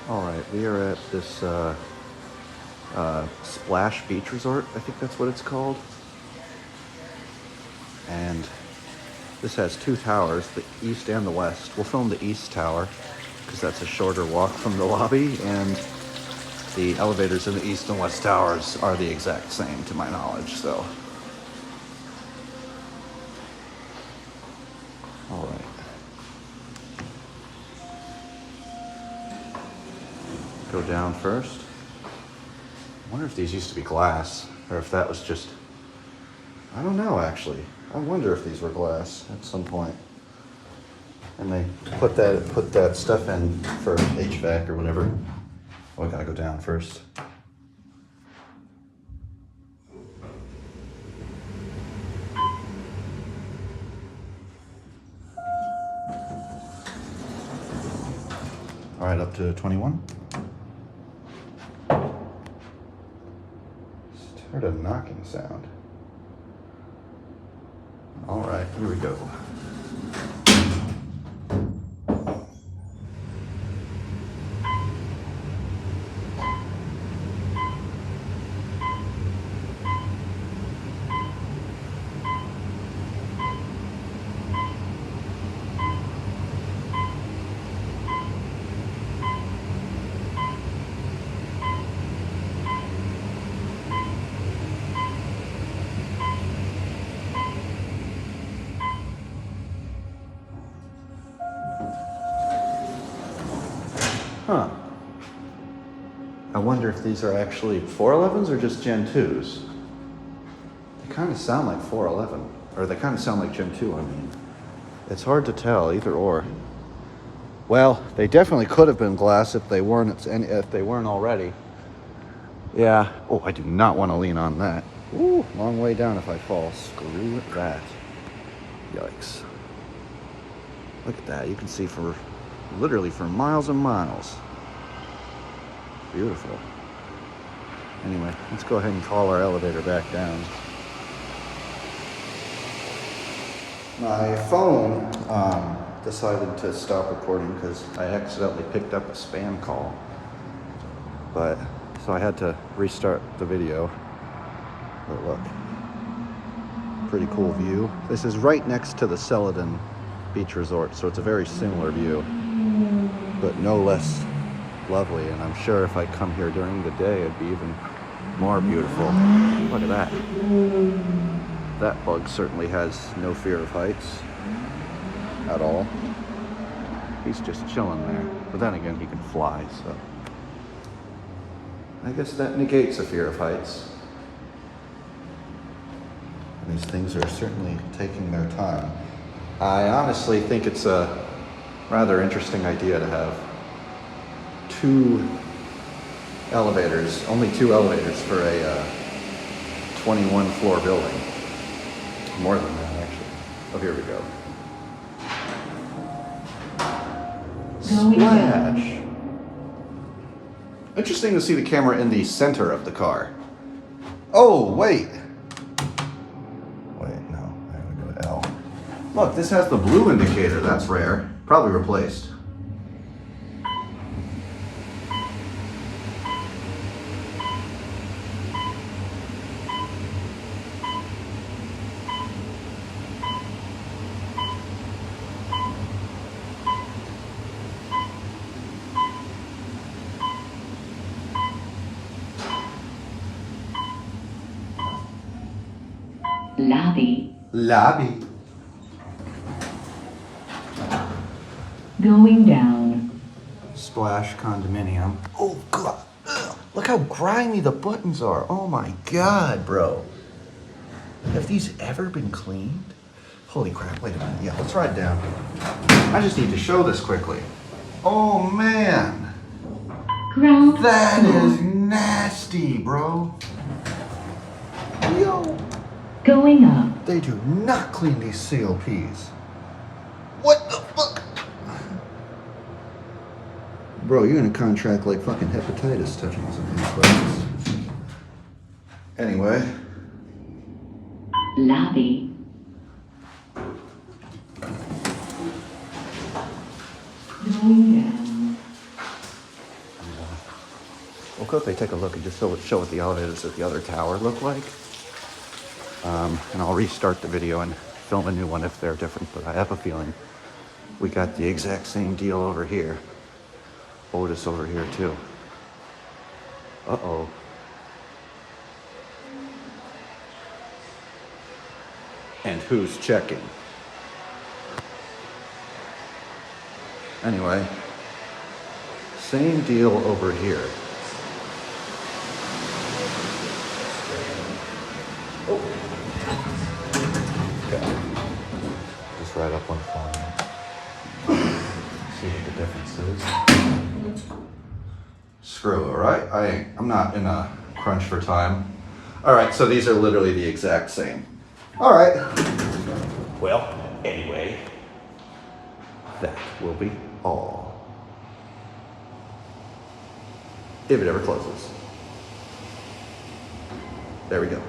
Alright, we are at this Splash Beach Resort, I think that's what it's called. And this has two towers, the east and the west. We'll film the east tower, because that's a shorter walk from the lobby, and the elevators in the east and west towers are the exact same, to my knowledge, so. Alright. Go down first. I wonder if these used to be glass, or if that was just, I don't know actually. I wonder if these were glass at some point. And they put that stuff in for HVAC or whatever. Oh, I gotta go down first. All right, up to 21. Just heard a knocking sound. All right, here we go. Huh. I wonder if these are actually 411s or just Gen 2s. They kind of sound like 411, or they kind of sound like Gen 2, I mean. It's hard to tell, either or. Well, they definitely could have been glass if they weren't already. Yeah. Oh, I do not want to lean on that. Ooh, long way down if I fall. Screw that. Yikes. Look at that. You can see literally for miles and miles. Beautiful. Anyway, let's go ahead and call our elevator back down. My phone decided to stop recording because I accidentally picked up a spam call. So I had to restart the video. But look, pretty cool view. This is right next to the Celadon Beach Resort, so it's a very similar view, but no less lovely. And I'm sure if I come here during the day, it'd be even more beautiful. Look at that. That bug certainly has no fear of heights at all. He's just chilling there. But then again, he can fly, so I guess that negates a fear of heights. And these things are certainly taking their time. I honestly think it's a rather interesting idea to have only two elevators for a 21 floor building. More than that, actually. Oh, here we go. Splash! Interesting to see the camera in the center of the car. Oh, wait. Wait, no. I gotta go to L. Look, this has the blue indicator. That's rare. Probably replaced. Lobby. Going down. Splash condominium. Oh, God. Ugh. Look how grimy the buttons are. Oh, my God, bro. Have these ever been cleaned? Holy crap. Wait a minute. Yeah, let's ride down. I just need to show this quickly. Oh, man. Ground. That is nasty, bro. Yo. Going up. They do not clean these COPs. What the fuck? Bro, you're gonna contract like fucking hepatitis touching some of these places. Anyway. Lobby. Going down. we'll quickly take a look and just show what the elevators at the other tower look like. And I'll restart the video and film a new one if they're different, but I have a feeling we got the exact same deal over here. Otis over here too. Uh-oh. And who's checking? Anyway, same deal over here. Oh. Okay. Just right up one phone. See what the difference is. Screw, all right? I'm not in a crunch for time. All right, so these are literally the exact same. All right. Well, anyway, that will be all. If it ever closes. There we go.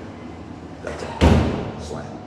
That's it. Slam.